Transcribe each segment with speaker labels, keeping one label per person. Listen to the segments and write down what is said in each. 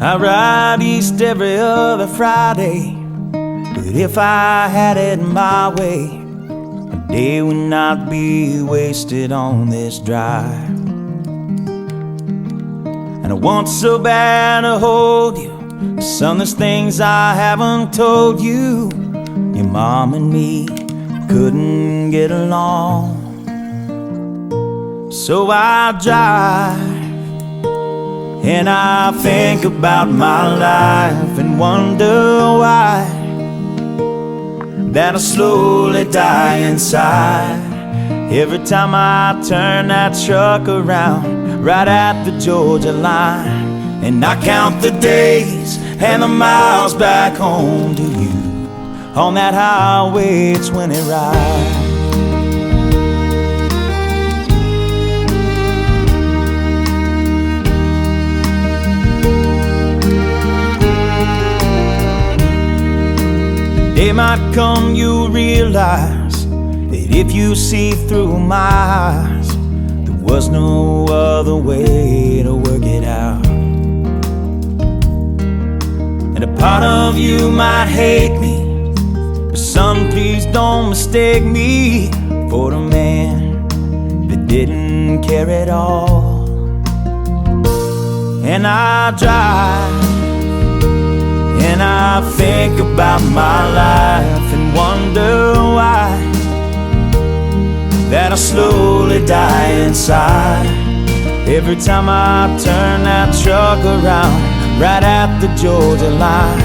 Speaker 1: I ride east every other Friday, but if I had it my way, a day would not be wasted on this drive. And I want so bad to hold you, son, there's things I haven't told you. Your mom and me couldn't get along, so I drive and I think about my life and wonder why that I slowly die inside every time I turn that truck around right at the Georgia line. And I count the days and the miles back home to you on that highway 20 ride. Day might come, you'll realize that if you see through my eyes, there was no other way to work it out. And a part of you might hate me, but son, please don't mistake me for the man that didn't care at all. And I drive and I think about my life and wonder why that I slowly die inside every time I turn that truck around right at the Georgia line.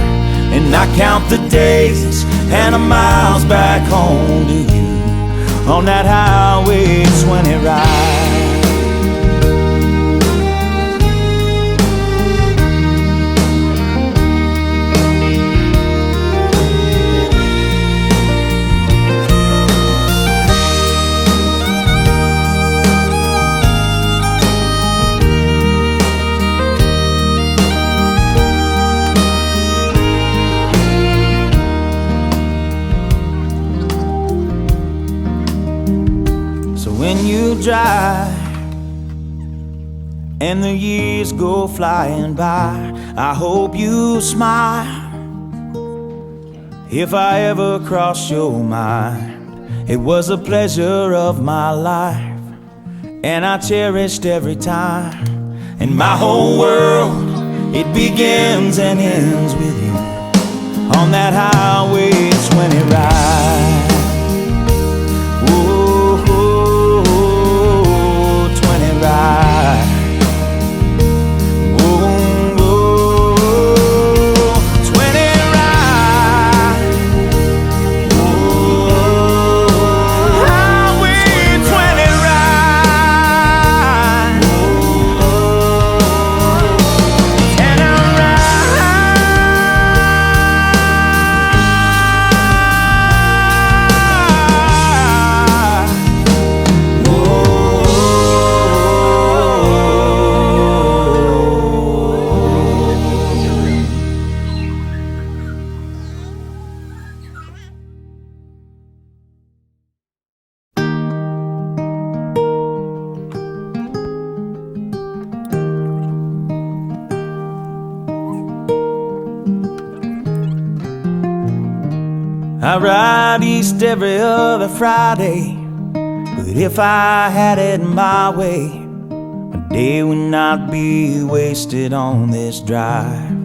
Speaker 1: And I count the days and the miles back home to you on that highway 20 ride. When you drive and the years go flying by, I hope you smile if I ever cross your mind. It was a pleasure of my life, and I cherished every time. And my whole world, it begins and ends with you on that highway 20 ride. I ride east every other Friday, but if I had it my way, a day would not be wasted on this drive.